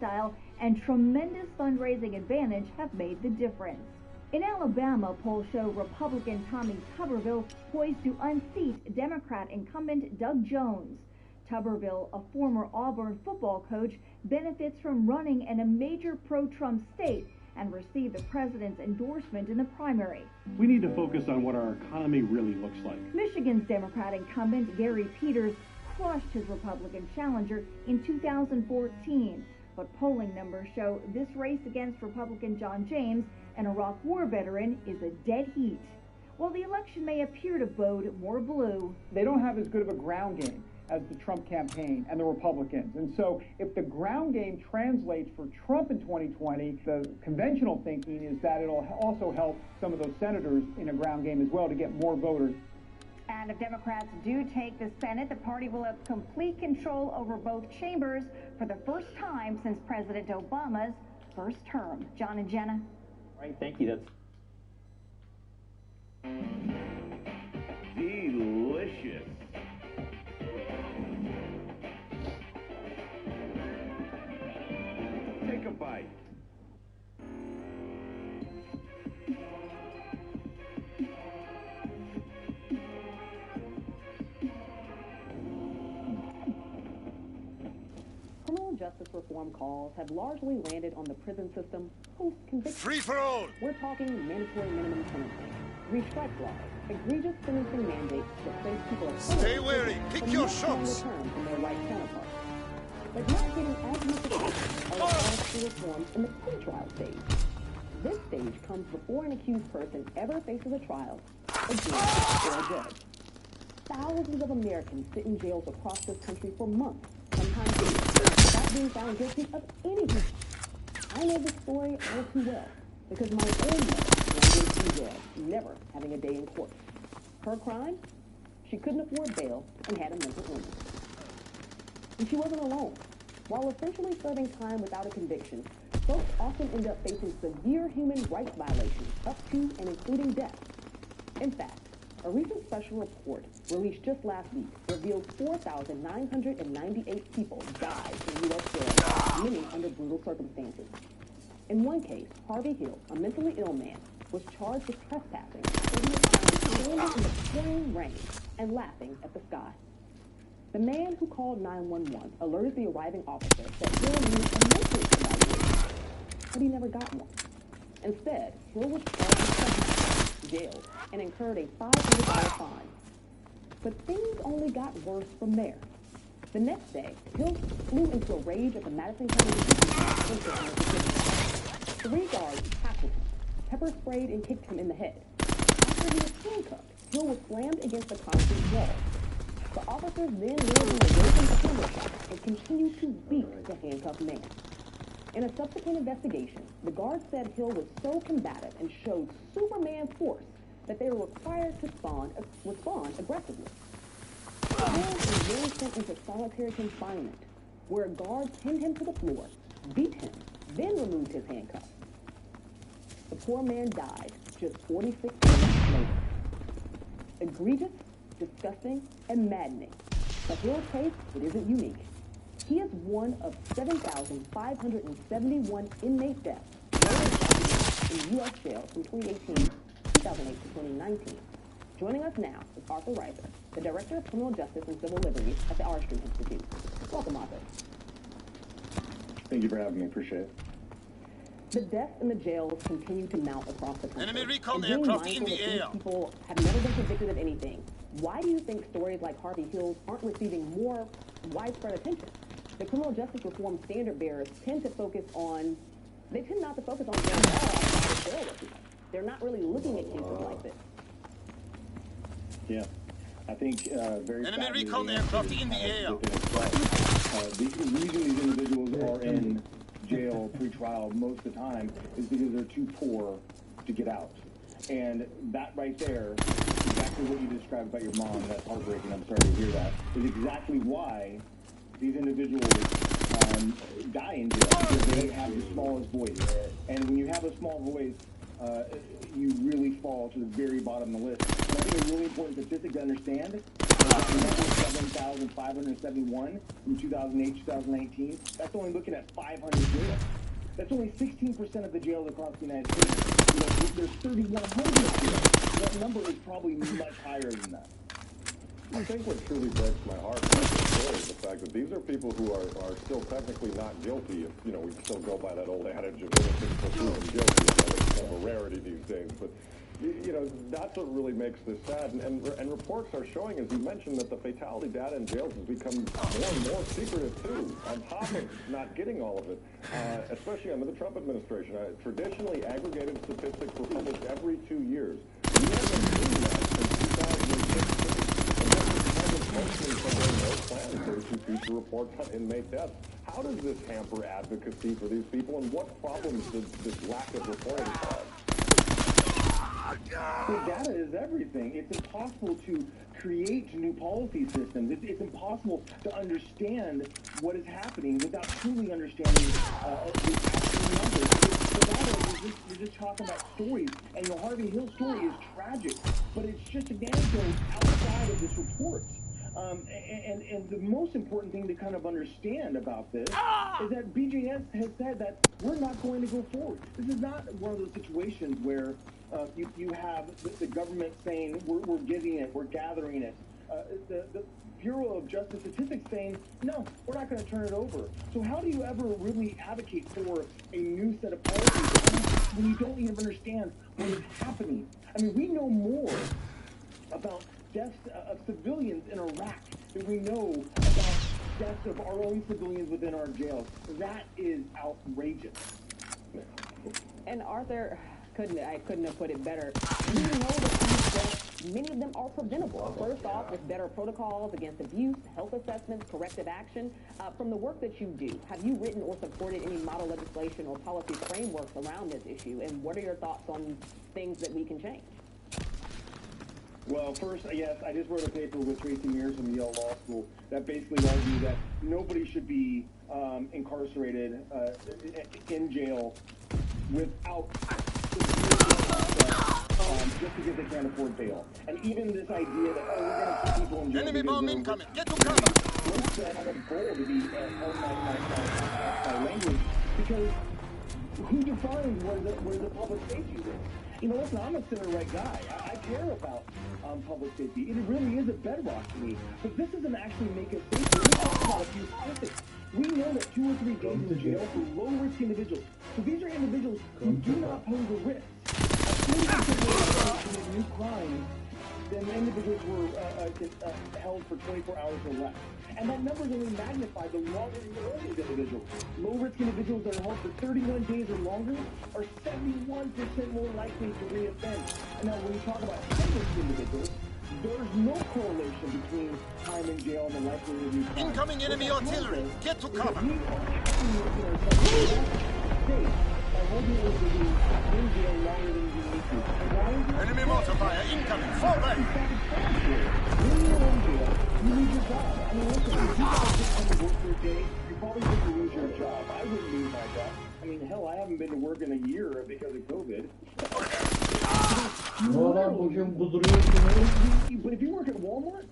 style and tremendous fundraising advantage have made the difference. In Alabama, polls show Republican Tommy Tuberville poised to unseat Democrat incumbent Doug Jones. Tuberville, a former Auburn football coach, benefits from running in a major pro-Trump state and received the president's endorsement in the primary. We need to focus on what our economy really looks like. Michigan's Democrat incumbent Gary Peters crushed his Republican challenger in 2014. But polling numbers show this race against Republican John James, an Iraq War veteran, is a dead heat. While the election may appear to bode more blue, they don't have as good of a ground game as the Trump campaign and the Republicans. And so if the ground game translates for Trump in 2020, the conventional thinking is that it'll also help some of those senators in a ground game as well to get more voters. And if Democrats do take the Senate, the party will have complete control over both chambers for the first time since President Obama's first term. John and Jenna. All right, thank you. That's delicious. Take a bite. Criminal justice reform calls have largely landed on the prison system post-conviction. Free for all! We're talking mandatory minimum sentencing, restrike laws, egregious sentencing mandates that place people at Stay wary, pick your shots! Return from their right counterparts. But not getting as much attention are the calls to reform in the pre-trial stage. This stage comes before an accused person ever faces a trial, a jury, or a judge. Thousands of Americans sit in jails across this country for months, sometimes years, without being found guilty of anything. I know this story all too well, because my own mother was in jail, never having a day in court. Her crime? She couldn't afford bail and had a mental illness. And she wasn't alone. While essentially serving time without a conviction, folks often end up facing severe human rights violations, up to and including death. In fact, a recent special report released just last week revealed 4,998 people died in U.S. jails, many under brutal circumstances. In one case, Harvey Hill, a mentally ill man, was charged with trespassing after he was found standing in the pouring rain and laughing at the sky. The man who called 911 alerted the arriving officer that Hill needed a mental evaluation, but he never got one. Instead, Hill was charged with trespassing, jailed, and incurred a $500 fine. But things only got worse from there. The next day, Hill flew into a rage at the Madison County Police Department. 3 guards tackled him, pepper sprayed and kicked him in the head. After he was handcuffed, Hill was slammed against the concrete wall. The officers then lured him away from the camera shot and continued to beat the handcuffed man. In a subsequent investigation, the guards said Hill was so combative and showed Superman force that they were required to respond aggressively. Hill was then sent into solitary confinement, where a guard pinned him to the floor, beat him, then removed his handcuffs. The poor man died just 46 minutes later. Egregious, disgusting, and maddening. But Hill's case, it isn't unique. He is one of 7,571 inmate deaths in U.S. jails from 2008 to 2019. Joining us now is Arthur Reiser, the Director of Criminal Justice and Civil Liberties at the R Street Institute. Welcome, Arthur. Thank you for having me. Appreciate it. The deaths in the jails continue to mount across the country. Enemy recon aircraft in the air. People have never been convicted of anything. Why do you think stories like Harvey Hill's aren't receiving more widespread attention? The criminal justice reform standard bearers tend not to focus on jail reform. They're not really looking at cases like this. Yeah. I think very enemy recon aircraft in the air. The reason these individuals are in jail pre-trial most of the time is because they're too poor to get out. And that right there, exactly what you described about your mom, that's heartbreaking, I'm sorry to hear that, is exactly why these individuals die in jail, because they have the smallest voice. And when you have a small voice, you really fall to the very bottom of the list. And I think a really important statistic to understand is that the number of 1,571 from 2008, 2019. That's only looking at 500 jails. That's only 16% of the jails across the United States. You know, there's 3,100 jails. That number is probably much higher than that. I think what truly breaks my heart is the fact that these are people who are still technically not guilty. If, you know, we still go by that old adage of innocent until proven guilty. I know it's kind of a rarity these days, but you know, that's what really makes this sad. And reports are showing, as you mentioned, that the fatality data in jails has become more and more secretive too. On top of not getting all of it, especially under the Trump administration, traditionally aggregated statistics were published every 2 years. We haven't seen that since 2016. Mostly there are no plans to issue future reports on inmate deaths. How does this hamper advocacy for these people, and what problems does this lack of reporting cause? The data is everything. It's impossible to create new policy systems. It's impossible to understand what is happening without truly understanding the actual numbers. The data, you're just talking about stories, and the Harvey Hill story is tragic, but it's just an anecdote outside of this report. And the most important thing to kind of understand about this is that BJS has said that we're not going to go forward. This is not one of those situations where you have the government saying we're getting it, we're gathering it. The Bureau of Justice Statistics saying, no, we're not going to turn it over. So how do you ever really advocate for a new set of policies when you don't even understand what is happening? I mean, we know more about deaths of civilians in Iraq than we know about deaths of our own civilians within our jails. That is outrageous. And Arthur, I couldn't have put it better. We know that these deaths, many of them are preventable. First off, with better protocols against abuse, health assessments, corrective action. From the work that you do, have you written or supported any model legislation or policy frameworks around this issue? And what are your thoughts on things that we can change? Well, first, yes, I just wrote a paper with Tracy Mears from Yale Law School that basically argued that nobody should be incarcerated in jail without just because they can't afford bail. And even this idea that, we're going to keep people in jail. Enemy bomb incoming! Get to cover! Once I have a goal to be my language, because who defines where the public safety is? You know, listen, I'm a center-right guy. I care about public safety. It really is a bedrock to me. But this doesn't actually make us safer. Let me talk about a few statistics. We know that 2 or 3 days in jail for low-risk individuals. So these are individuals who do not pose a risk. A 40% more commit new crimes than individuals who were held for 24 hours or less. And that number is only magnified the longer you hold these individuals. Low-risk individuals that are held for 31 days or longer are 71% more likely to reoffend. And now when you talk about high-risk individuals, there's no correlation between time in jail and the likelihood of new crime. Incoming enemy artillery! Get to cover! We are actually making ourselves safe by holding individuals in jail longer than you need to. And why is it? Enemy mortar fire incoming! Fall back! When you're in jail, you lose your job. I mean, listen, if you guys just come to work for a day, you're probably going to lose your job. I wouldn't lose my job. I mean, hell, I haven't been to work in a year because of COVID. But if you work at Walmart,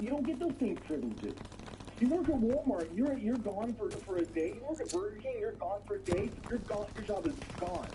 you don't get those same privileges. If you work at Walmart, you're gone for a day. You work at Burger King, you're gone for a day. You're gone. Your job is gone.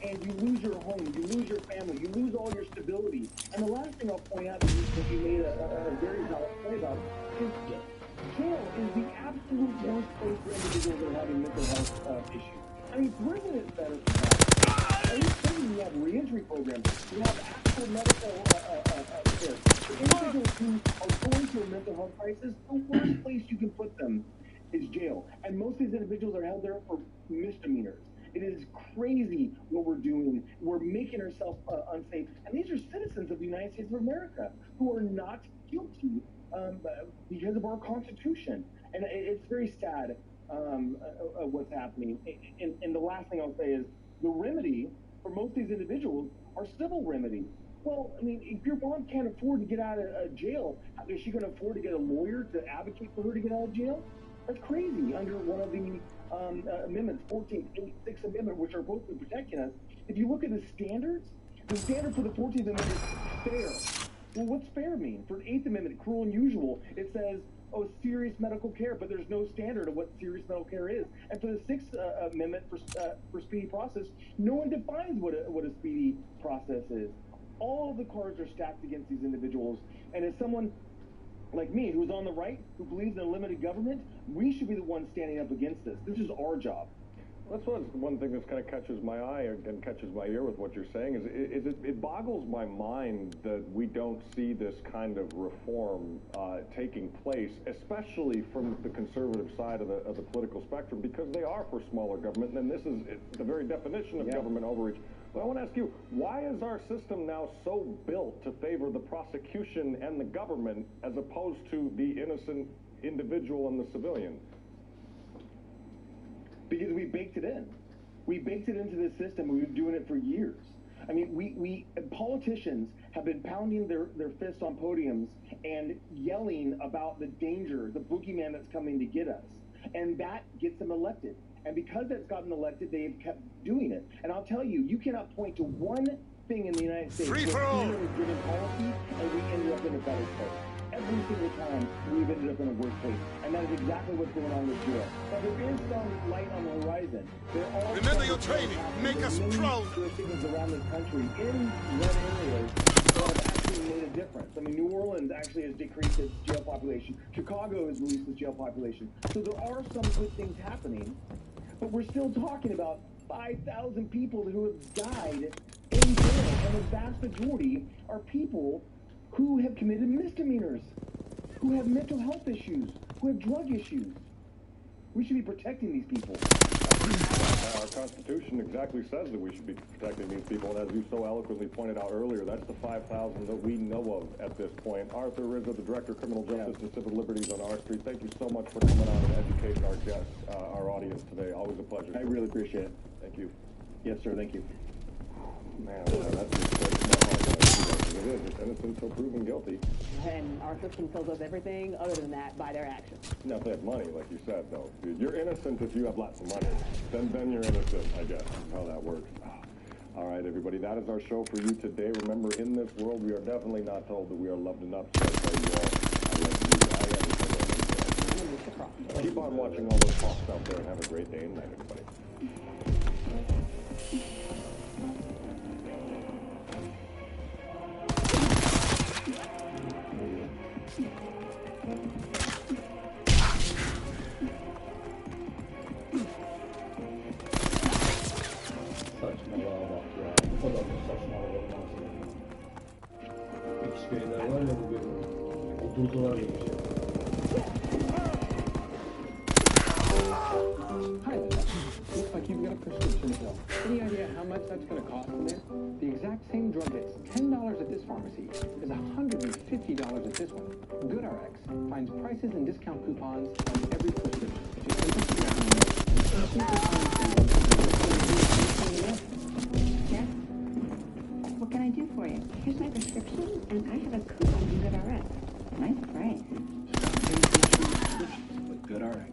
And you lose your home, you lose your family, you lose all your stability. And the last thing I'll point out that you made a very valid point about is jail is the absolute worst place for individuals that are having mental health issues. I mean, prison is better for that. At least prison, you have reentry programs, you have actual medical care. For individuals who are going through a mental health crisis, the worst place you can put them is jail. And most of these individuals are held there for misdemeanors. It is crazy what we're doing. We're making ourselves unsafe. And these are citizens of the United States of America who are not guilty because of our Constitution. And it's very sad what's happening. And the last thing I'll say is the remedy for most of these individuals are civil remedies. Well, I mean, if your mom can't afford to get out of jail, is she going to afford to get a lawyer to advocate for her to get out of jail? That's crazy under one of the amendments, 14th, 6th Amendment, which are both protecting us. If you look at the standard for the 14th Amendment is fair. Well, what's fair mean? For the 8th Amendment, cruel and unusual, it says, oh, serious medical care, but there's no standard of what serious medical care is. And for the 6th Amendment for speedy process, no one defines what a speedy process is. All of the cards are stacked against these individuals, and as someone like me, who's on the right, who believes in a limited government, we should be the ones standing up against this. This is our job. That's one thing that kind of catches my eye and catches my ear with what you're saying is it boggles my mind that we don't see this kind of reform taking place, especially from the conservative side of the political spectrum, because they are for smaller government, and this is the very definition of government overreach. But I want to ask you, why is our system now so built to favor the prosecution and the government as opposed to the innocent individual and the civilian? Because we baked it in. We baked it into the system, and we've been doing it for years. I mean, we politicians have been pounding their fists on podiums and yelling about the danger, the boogeyman that's coming to get us. And that gets them elected. And because that's gotten elected, they've kept doing it. And I'll tell you, you cannot point to one thing in the United States where fear is driven policy and we ended up in a better place. Every single time we've ended up in a worse place. And that is exactly what's going on with jail. Now, there is some light on the horizon. There are Remember your training. Make us proud. Jurisdictions around this country in red areas that have actually made a difference. I mean, New Orleans actually has decreased its jail population. Chicago has released its jail population. So there are some good things happening, but we're still talking about 5,000 people who have died in jail, and the vast majority are people who have committed misdemeanors, who have mental health issues, who have drug issues. We should be protecting these people. Our Constitution exactly says that we should be protecting these people, and as you so eloquently pointed out earlier, that's the 5,000 that we know of at this point. Arthur Rizzo, the Director of Criminal Justice and Civil Liberties on our street, thank you so much for coming on and educating our guests, our audience today. Always a pleasure. I really appreciate it. Thank you. Yes, sir. Thank you. Man, that's just breaks my heart. It is. It's innocent until proven guilty. And our system tells us everything other than that by their actions. Now, if they have money, like you said, though. You're innocent if you have lots of money. Then you're innocent, I guess, is how that works. All right, everybody, that is our show for you today. Remember, in this world, we are definitely not told that we are loved enough. So I tell you all, I love you. Keep on watching all those talks out there and have a great day and night, everybody. Hi, looks like you've got a prescription pill. Any idea how much that's going to cost in there? The exact same drug that's $10 at this pharmacy is $150 at this one. GoodRx finds prices and discount coupons on every prescription. Yes? What can I do for you? Here's my prescription, and I have a coupon from GoodRx. Nice price. With GoodRx.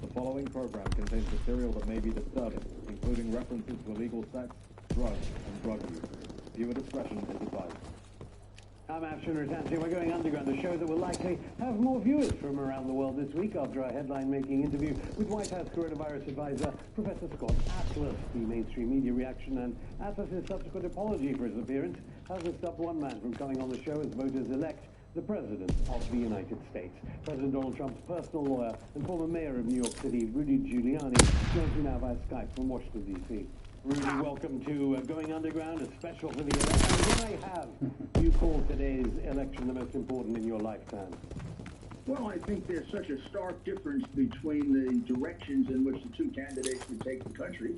The following program contains material that may be disturbing, including references to illegal sex, drugs, and drug use. Viewer discretion is advised. I'm Afshin Ratansi. We're going underground, a show that will likely have more viewers from around the world this week after our headline-making interview with White House coronavirus advisor Professor Scott Atlas. The mainstream media reaction and Atlas's subsequent apology for his appearance hasn't stopped one man from coming on the show as voters elect the President of the United States. President Donald Trump's personal lawyer and former mayor of New York City, Rudy Giuliani, joins me now via Skype from Washington, D.C. Rudy, welcome to Going Underground, a special for the election. Why have you called today's election the most important in your lifetime? Well, I think there's such a stark difference between the directions in which the two candidates would take the country.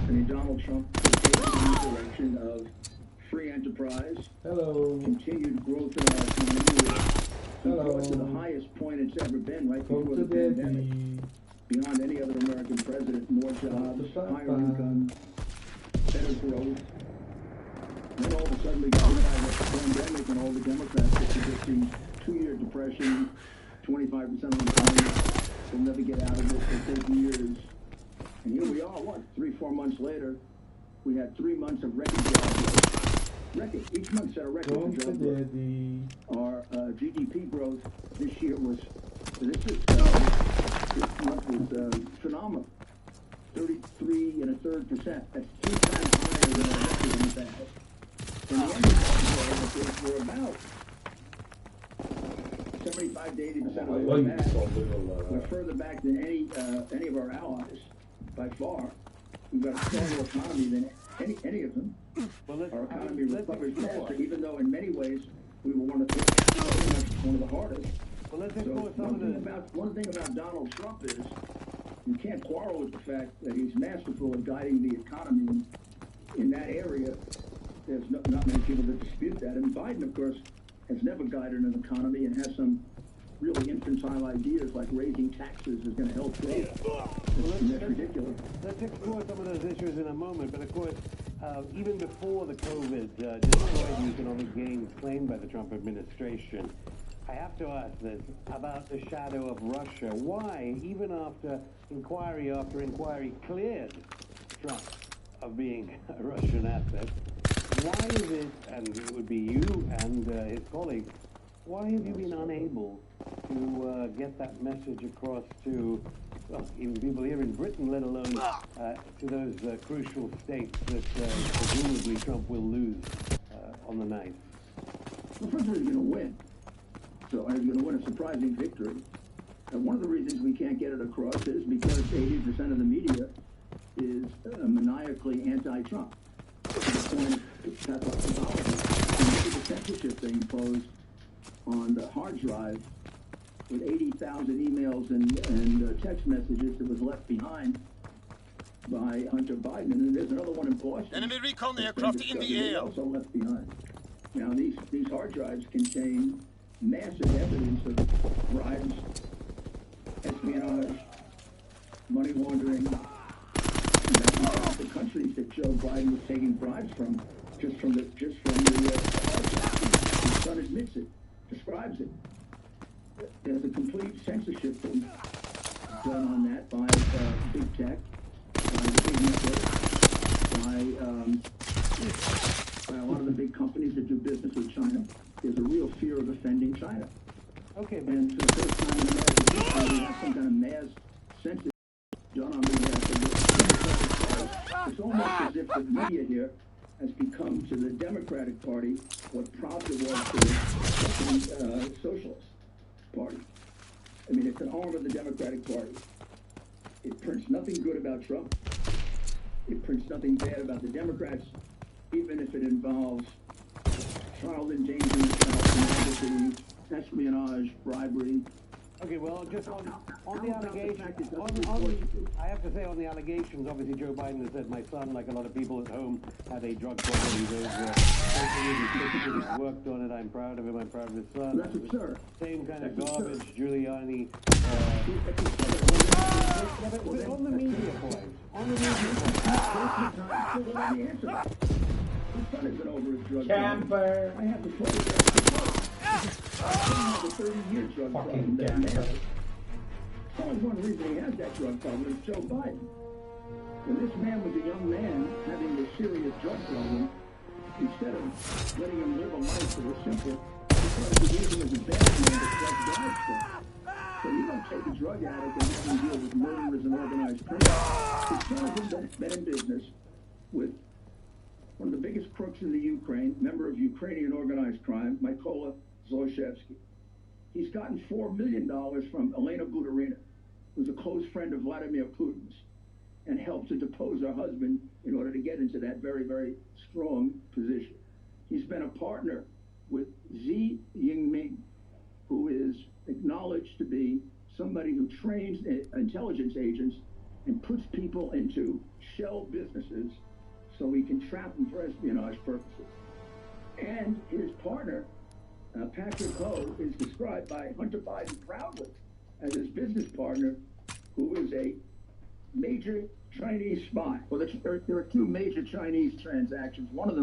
I mean, Donald Trump is taking the direction of free enterprise, Hello. continued growth in our economy, to the highest point it's ever been right before the pandemic. Beyond any other American president, more jobs, higher income, better growth. Then all of a sudden we got hit by the pandemic and all the Democrats are predicting 2-year depression, 25% unemployment. They'll never get out of this. It'll take years. And here we are, 3-4 months later, we had 3 months of record job growth. Record. Each month set a record for job growth. Our GDP growth this year was, this month was phenomenal. 33.33%. That's 3 times higher than our record in the past. And the end of we're about 75 to 80% of the way back. We're further back than any of our allies by far. We've got a stronger economy than any of them. Our economy recovers faster, even though in many ways we were one of the hardest. Well, let's explore one thing about Donald Trump is you can't quarrel with the fact that he's masterful at guiding the economy in that area. There's not many people that dispute that. And Biden, of course, has never guided an economy and has some really infantile ideas like raising taxes is going to help growth. That's ridiculous. Let's explore some of those issues in a moment. But of course, even before the COVID destroyed the economic gains claimed by the Trump administration, I have to ask this about the shadow of Russia. Why, even after inquiry cleared Trump of being a Russian asset, why is it, and it would be you and his colleagues, why have you been unable to get that message across to, well, even people here in Britain, let alone to those crucial states that presumably Trump will lose on the night? Well, first of all, he's going to win. So he's going to win a surprising victory. And one of the reasons we can't get it across is because 80% of the media is maniacally anti-Trump. Look at the censorship they imposed on the hard drive with 80,000 emails and text messages that was left behind by Hunter Biden. And there's another one in Boston. Enemy recon aircraft in the air. Also left behind. Now, these hard drives contain massive evidence of bribes, espionage, money laundering. The countries that Joe Biden was taking bribes from, just from the his son admits it, describes it. There's a complete censorship done on that by big tech, by the big networks, by a lot of the big companies that do business with China. There's a real fear of offending China. Okay, and for the first time in American history, we have some kind of mass censorship done on behalf of the. It's almost as if the media here has become to the Democratic Party what Pravda was to the Socialist Party. I mean, it's an arm of the Democratic Party. It prints nothing good about Trump. It prints nothing bad about the Democrats, even if it involves child endangerment, child pornography, espionage, bribery. Okay, well, just on the allegations, I have to say on the allegations, obviously Joe Biden has said my son, like a lot of people at home, had a drug problem. He's worked on it. I'm proud of him. I'm proud of his son. That's absurd. Same kind of garbage, Giuliani. On the media point. His son has been over his drug Camper. I have the photograph. I have a 30-year drug problem. There's only one reason he has that drug problem is Joe Biden. When this man was a young man having a serious drug problem, instead of letting him live a life that was simple, he started to use him as a bad man to collect bribes for. So you don't take a drug addict and have him deal with murderers and organized criminals. His son has been in business with one of the biggest crooks in the Ukraine, member of Ukrainian organized crime, Mykola Zlochevsky. He's gotten $4 million from Elena Buturina, who's a close friend of Vladimir Putin's, and helped to depose her husband in order to get into that very, very strong position. He's been a partner with Xi Jinping, who is acknowledged to be somebody who trains intelligence agents and puts people into shell businesses so he can trap them for espionage purposes. And his partner, Patrick Ho, is described by Hunter Biden proudly as his business partner, who is a major Chinese spy. Well, there are two major Chinese transactions. One of them